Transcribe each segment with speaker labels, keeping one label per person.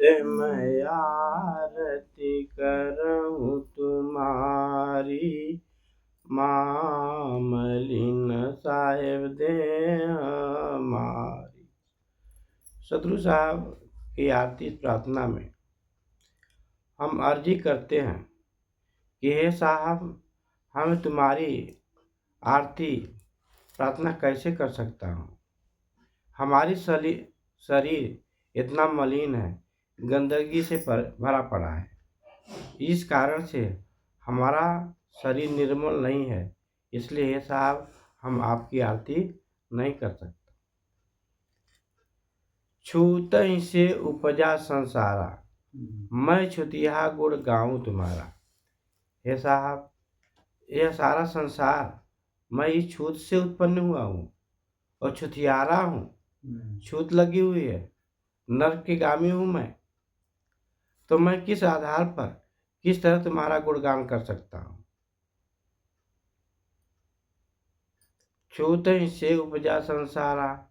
Speaker 1: कैसे मैं आरती करूं तुम्हारी, मामलिन साहेब दे हमारी। सतगुरु साहब की आरती प्रार्थना में हम अर्जी करते हैं कि हे साहब, हम तुम्हारी आरती प्रार्थना कैसे कर सकता हूँ। हमारी शरीर इतना मलिन है, गंदगी से भरा पड़ा है। इस कारण से हमारा शरीर निर्मल नहीं है, इसलिए हे साहब हम आपकी आरती नहीं कर सकते। छूत ही से उपजा संसारा, मैं छुतिया गुण गाऊं तुम्हारा। हे साहब, यह सारा संसार मैं इस छूत से उत्पन्न हुआ हूँ और छुतियारा हूँ। छूत लगी हुई है, नरक के गामी हूँ मैं, तो मैं किस आधार पर, किस तरह तुम्हारा गुणगान कर सकता हूँ। छूत ही से उपजा संसारा,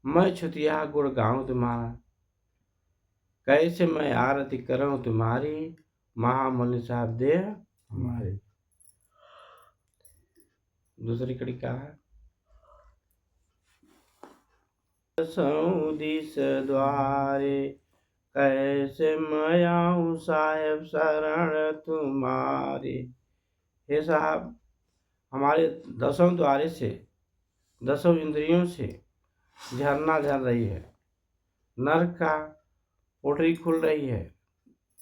Speaker 1: मैं छुतिया गुण गाऊं तुम्हारा। कैसे मैं आरती करूं तुम्हारी, महामुनि साहब दे हमारी। दूसरी कड़ी क्या है। दिस द्वारे, कैसे मैं आऊं साहेब शरण तुम्हारे। हे साहब, हमारे दसों द्वारे से, दसों इंद्रियों से झरना झर रही है, नरक का पोटरी खुल रही है,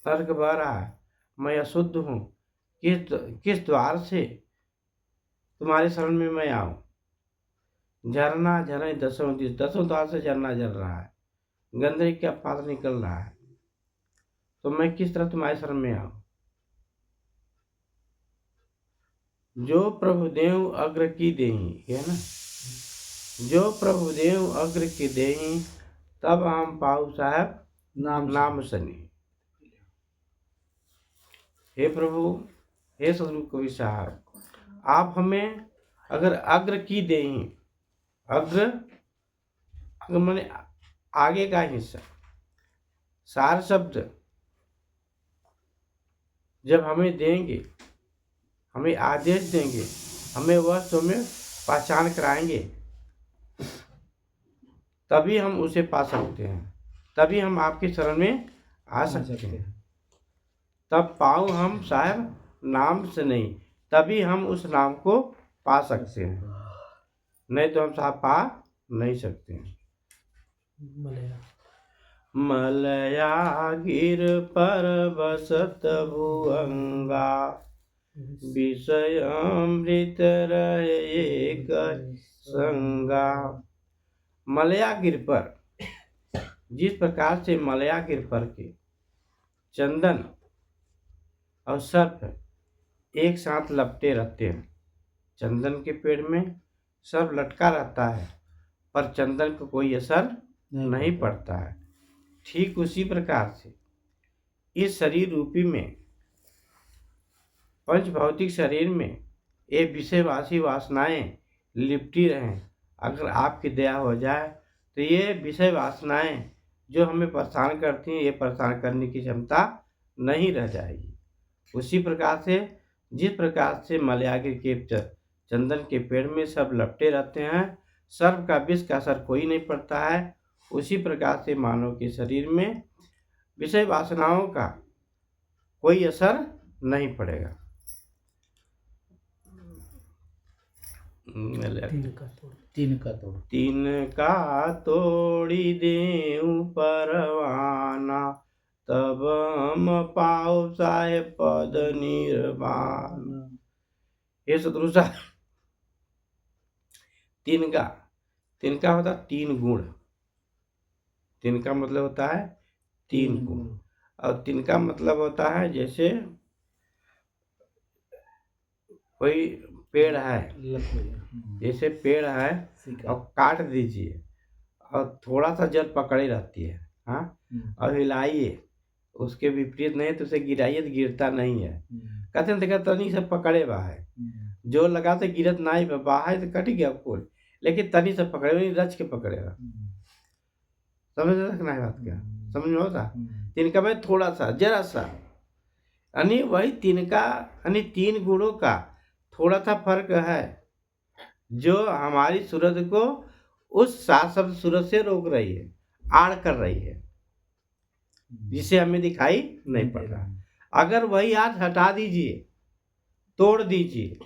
Speaker 1: नरक बह रहा है, मैं अशुद्ध हूँ। किस द्वार से तुम्हारे शरण में मैं आऊँ। झरना झर दसों द्वार से झरना झर रहा है, गंदगी का पात्र निकल रहा है, तो मैं किस तरह तुम्हारे शरण में आऊँ। जो प्रभुदेव अग्र की देही, है ना, जो प्रभुदेव अग्र की देही, तब हम पाऊ साहब नाम सनी। हे प्रभु, हे सदगुरु कबीर साहब, आप हमें अगर अग्र की देही, अग्र माने आगे का हिस्सा, सार शब्द जब हमें देंगे, हमें आदेश देंगे, हमें वह में पहचान कराएंगे, तभी हम उसे पा सकते हैं, तभी हम आपके शरण में आ सकते हैं। तब पाऊँ हम साहब नाम से नहीं, तभी हम उस नाम को पा सकते हैं, नहीं तो हम साहब पा नहीं सकते हैं। मलया गिर पर बसत भुअंगा, विषय अमृत रहे एक संगा। मलयागिर पर, जिस प्रकार से मलयागिर पर के चंदन और सर्प एक साथ लपटे रहते हैं, चंदन के पेड़ में सर्प लटका रहता है पर चंदन को कोई असर नहीं पड़ता है, ठीक उसी प्रकार से इस शरीर रूपी में, पंच भौतिक शरीर में ये विषयवासी वासनाएं लिपटी रहें। अगर आपकी दया हो जाए तो ये विषय वासनाएं जो हमें परेशान करती हैं, ये परेशान करने की क्षमता नहीं रह जाएगी। उसी प्रकार से जिस प्रकार से मलयागिर के चंदन के पेड़ में सब लपटे रहते हैं, सर्प का विष का असर कोई नहीं पड़ता है, उसी प्रकार से मानव के शरीर में विषय वासनाओं का कोई असर नहीं पड़ेगा। तीन का तोड़ी देऊं परवाना, तब हम पाओ साहेब पद निर्वाण। ये सतगुरु साहब, तिनका होता है तीन गुण। तिनका मतलब होता है तीन गुण, और तिनका मतलब होता है जैसे कोई पेड़ है, जैसे पेड़ है और काट दीजिए और थोड़ा सा जल पकड़े रहती है, हाँ, और हिलाइए, उसके विपरीत नहीं तो उसे गिराइए तो गिरता नहीं है। कहते हैं देखा तनी से पकड़े बा है, जो लगा तो गिरत नहीं बा है तो कट गया फूल, लेकिन तनी से पकड़े रच के पकड़ेगा। समझ रखना है बात क्या, समझ में होता। तिनका में थोड़ा सा, जरा सा, यानी वही तिनका, यानी 3 गुणों का थोड़ा सा फर्क है जो हमारी सूरत को उस 7 शब्द सूरत से रोक रही है, आड़ कर रही है, जिसे हमें दिखाई नहीं पड़ रहा। अगर वही आज हटा दीजिए, तोड़ दीजिए,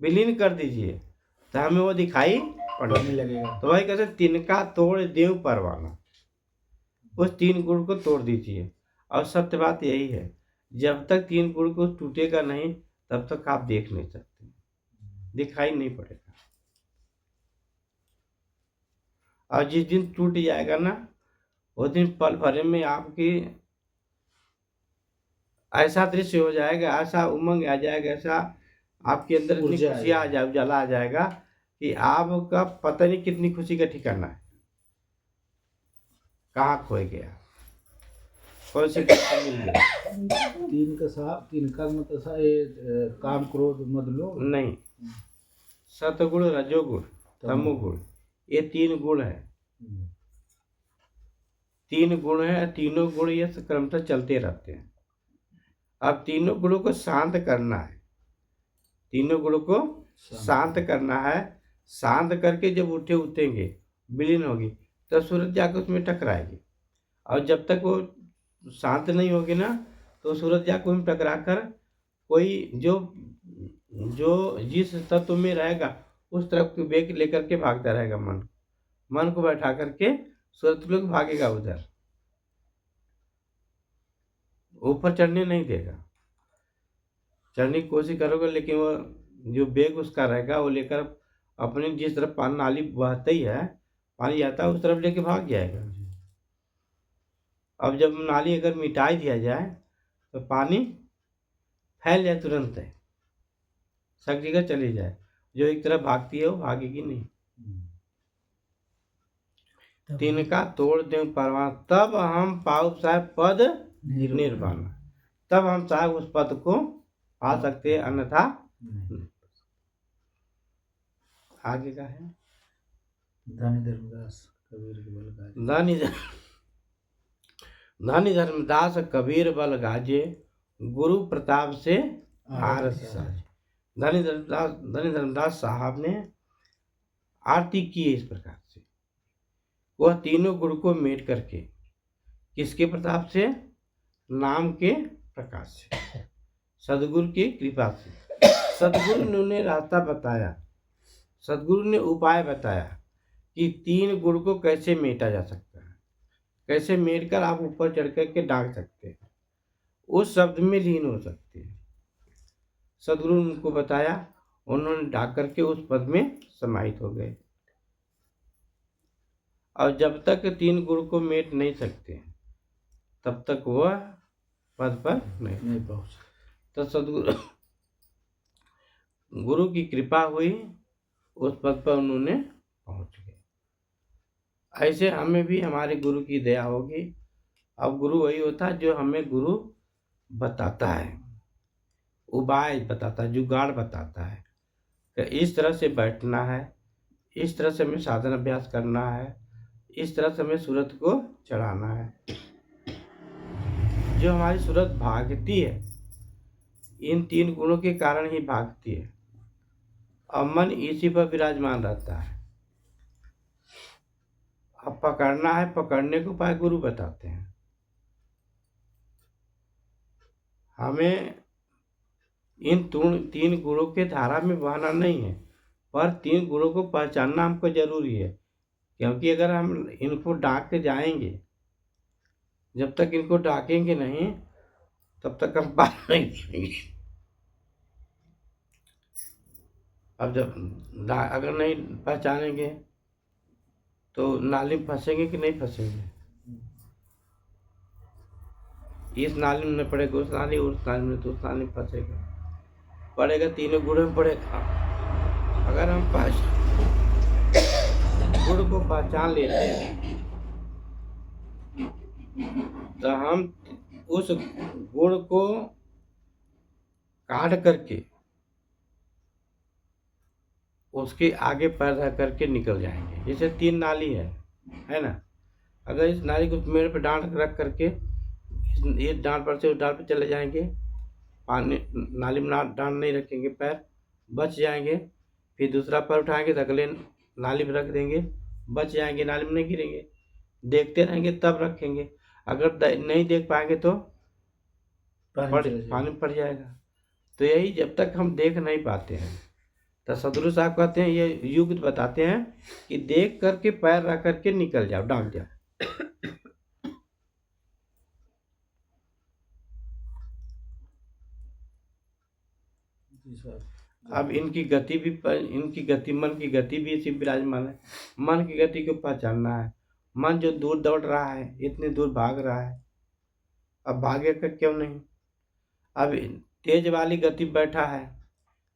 Speaker 1: विलीन कर दीजिए, तो हमें वो दिखाई पड़ने लगेगा। तो वही कहते तिनका तोड़ देव परवाना, उस 3 गुण को तोड़ दीजिए। और सत्य बात यही है, जब तक 3 गुण को टूटेगा नहीं तब तक आप देख नहीं सकते, दिखाई नहीं पड़ेगा। और जिस दिन टूट जाएगा ना, उस दिन पल भर में आपकी ऐसा दृश्य हो जाएगा, ऐसा उमंग आ जाएगा, ऐसा आपके अंदर इतनी खुशी आ जाए, उजाला आ जाएगा कि आपका पता नहीं कितनी खुशी का ठिकाना है, कहाँ खोए गया, कौन सी खुशी मिल गया।
Speaker 2: तीन का मतलब काम क्रोध मद लोभ
Speaker 1: नहीं, सतगुण, रजोगुण, तमोगुण, ये 3 गुण है। 3 गुण है, तीनों गुण ये क्रमशः चलते रहते हैं। अब तीनों गुणों को शांत करना है, तीनों गुणों को शांत करना है। शांत करके जब उठेंगे, विलीन होगी, तब सूरज जाकर उसमें टकराएगी। और जब तक वो शांत नहीं होगी ना, तो सूरज जाकर उसमें टकरा कर कोई जो जिस तत्व में रहेगा उस तरफ की वेग लेकर के भागता रहेगा। मन को बैठा करके सूरज लोग भागेगा, उधर ऊपर चढ़ने नहीं देगा। चढ़ने की कोशिश करोगे, लेकिन वो जो बेग उसका रहेगा वो लेकर अपने जिस तरफ पानी नाली बहती ही है, पानी जाता है उस तरफ लेके भाग जाएगा। अब जब नाली अगर मिटा दिया जाए तो पानी फैल जाए, तुरंत है, सब जगह चली जाए। जो एक तरफ भागती है वो भागेगी नहीं। तिनका तोड़ दें परवान, तब हम पाऊ साहब पद निर्वाण, तब हम साहब उस पद को पा सकते हैं, अन्यथा आगे का है।
Speaker 2: धनी धर्मदास कबीर के बल गाजे,
Speaker 1: धनी धर्मदास कबीर बल गाजे, गुरु प्रताप से आरस साजे। धनी धर्मदास साहब ने आरती की इस प्रकार से, वह तीनों गुण को मेट करके, किसके प्रताप से? नाम के प्रकाश से, सदगुरु की कृपा से। सदगुरु ने रास्ता बताया, सदगुरु ने उपाय बताया कि 3 गुण को कैसे मेटा जा सकता है, कैसे मेट कर आप ऊपर चढ़ कर के डाक सकते हैं, उस शब्द में लीन हो सकते हैं। सदगुरु ने उनको बताया, उन्होंने डाक करके उस पद में समाहित हो गए। और जब तक 3 गुण को मेट नहीं सकते तब तक वह पद पर नहीं पहुंच। तो सदगुरु गुरु की कृपा हुई, उस पद पर उन्होंने पहुंच गए। ऐसे हमें भी हमारे गुरु की दया होगी। अब गुरु वही होता है जो हमें गुरु बताता है, उपाय बताता है, जुगाड़ बताता है कि इस तरह से बैठना है, इस तरह से हमें साधन अभ्यास करना है, इस तरह से हमें सूरत को चढ़ाना है। जो हमारी सूरत भागती है, इन 3 गुणों के कारण ही भागती है, और मन इसी पर विराजमान रहता है। अब पकड़ना है, पकड़ने को उपाय गुरु बताते हैं। हमें इन 3 गुणों के धारा में बहना नहीं है, पर 3 गुणों को पहचानना हमको जरूरी है। क्योंकि अगर हम इनको डाक के जाएंगे, जब तक इनको डाकेंगे नहीं तब तक हम पार नहीं करेंगे। अब जब अगर नहीं पहचानेंगे तो नाली में फंसेंगे कि नहीं फंसेंगे? इस नाली में नहीं पड़ेगा उस नाली, उस नाली में तो उस नाली में फंसेगा, पड़ेगा 3 गुण में पड़ेगा। अगर हम गुण को पहचान लेते हैं तो हम उस गुण को काट करके उसके आगे पैर रख करके निकल जाएंगे। जैसे 3 नाली है ना, अगर इस नाली को पेड़ पे डांड रख करके इस डांड पर से उस डांड पे चले जाएंगे, पानी नाली में डांड नहीं रखेंगे, पैर बच जाएंगे, फिर दूसरा पैर उठाएंगे तो अगले नाली में रख देंगे, बच जाएंगे, नाली में नहीं गिरेंगे। देखते रहेंगे तब रखेंगे, अगर नहीं देख पाएंगे तो पानी पड़ जाएगा। तो यही जब तक हम देख नहीं पाते हैं, तो सदगुरु साहब कहते हैं, ये युग बताते हैं कि देख करके पैर रख करके निकल जाओ, डाल जाओ। अब इनकी गति भी मन की गति भी इसी विराजमान है। मन की गति को पहचानना है। मन जो दूर दौड़ रहा है, इतनी दूर भाग रहा है, अब भागेगा क्यों नहीं। अब तेज वाली गति बैठा है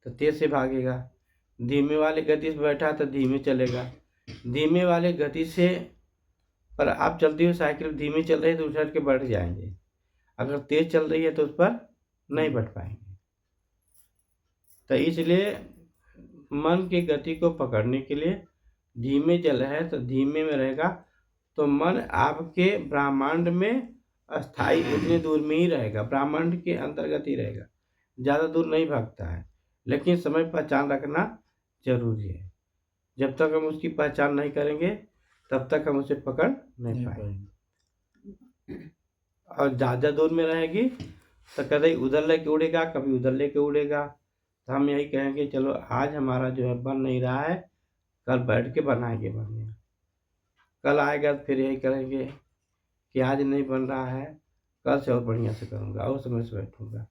Speaker 1: तो तेज से भागेगा, धीमे वाली गति से बैठा तो धीमे चलेगा। धीमे वाले गति से पर आप चलती हुई साइकिल धीमी चल रही है तो उछल के बैठ जाएंगे, अगर तेज चल रही है तो उस पर नहीं बैठ पाएंगे। तो इसलिए मन की गति को पकड़ने के लिए धीमे चल है तो धीमे में रहेगा, तो मन आपके ब्रह्मांड में अस्थाई इतने दूर में ही रहेगा, ब्रह्मांड के अंतर्गत ही रहेगा, ज़्यादा दूर नहीं भागता है। लेकिन समय पहचान रखना जरूरी है। जब तक हम उसकी पहचान नहीं करेंगे तब तक हम उसे पकड़ नहीं पाएंगे। और ज़्यादा दूर में रहेगी तो कभी उधर लेके उड़ेगा, कभी उधर लेके उड़ेगा। तो हम यही कहेंगे चलो आज हमारा जो है बन नहीं रहा है, कल बैठ के बनाएंगे बढ़िया। कल आएगा तो फिर यही करेंगे कि आज नहीं बन रहा है, कल से और बढ़िया से करूँगा और समय से बैठूँगा।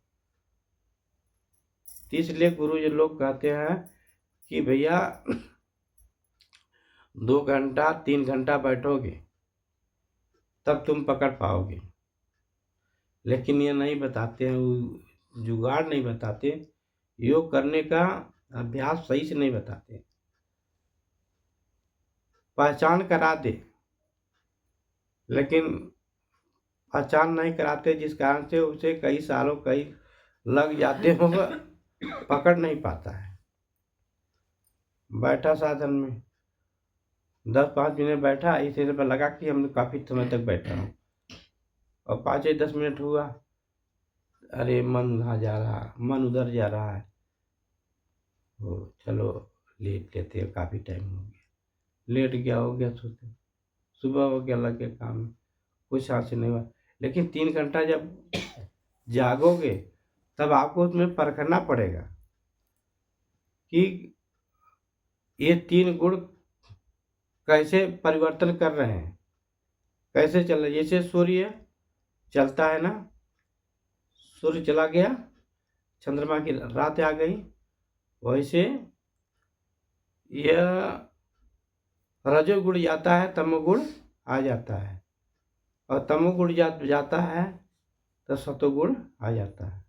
Speaker 1: इसलिए गुरु जी लोग कहते हैं कि भैया 2 घंटा 3 घंटा बैठोगे तब तुम पकड़ पाओगे। लेकिन ये नहीं बताते हैं, जुगाड़ नहीं बताते, योग करने का अभ्यास सही से नहीं बताते। पहचान करा दे लेकिन पहचान नहीं कराते, जिस कारण से उसे कई सालों कई लग जाते होगा, पकड़ नहीं पाता है। बैठा साधन में 10-5 मिनट बैठा, इसे पर लगा कि हम काफ़ी समय तक बैठा हूँ, और 5-10 मिनट हुआ, अरे मन वहाँ जा रहा, मन उधर जा रहा है, वो चलो लेट लेते हैं, काफ़ी टाइम हो गया, लेट गया, हो गया सोते, सुबह हो गया, लग गया काम में, कुछ हाथ से नहीं हुआ। लेकिन 3 घंटा जब जागोगे तब आपको उसमें परखना पड़ेगा कि ये 3 गुण कैसे परिवर्तन कर रहे हैं, कैसे चल रहे। जैसे सूर्य चलता है ना, सूर्य चला गया, चंद्रमा की रात आ गई, वैसे यह रजोगुण जाता है, तमोगुण आ जाता है, और तमोगुण जाता है तो सतोगुण आ जाता है,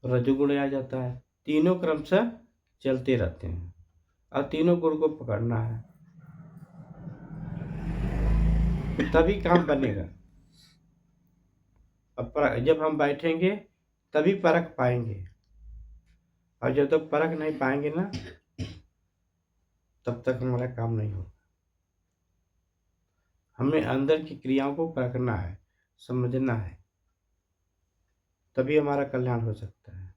Speaker 1: रजोगुण आ जाता है। तीनों क्रम से चलते रहते हैं और तीनों गुण को पकड़ना है, तभी काम बनेगा। अब जब हम बैठेंगे तभी परख पाएंगे, और जब तक परख नहीं पाएंगे ना तब तक हमारा काम नहीं होगा। हमें अंदर की क्रियाओं को परखना है, समझना है, तभी हमारा कल्याण हो सकता है,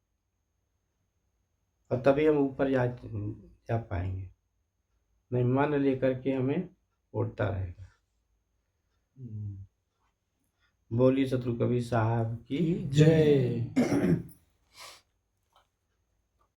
Speaker 1: और तभी हम ऊपर जा पाएंगे। नहीं मन लेकर के हमें उड़ता रहेगा। बोलिए सतगुरु कबीर साहब की
Speaker 2: जय।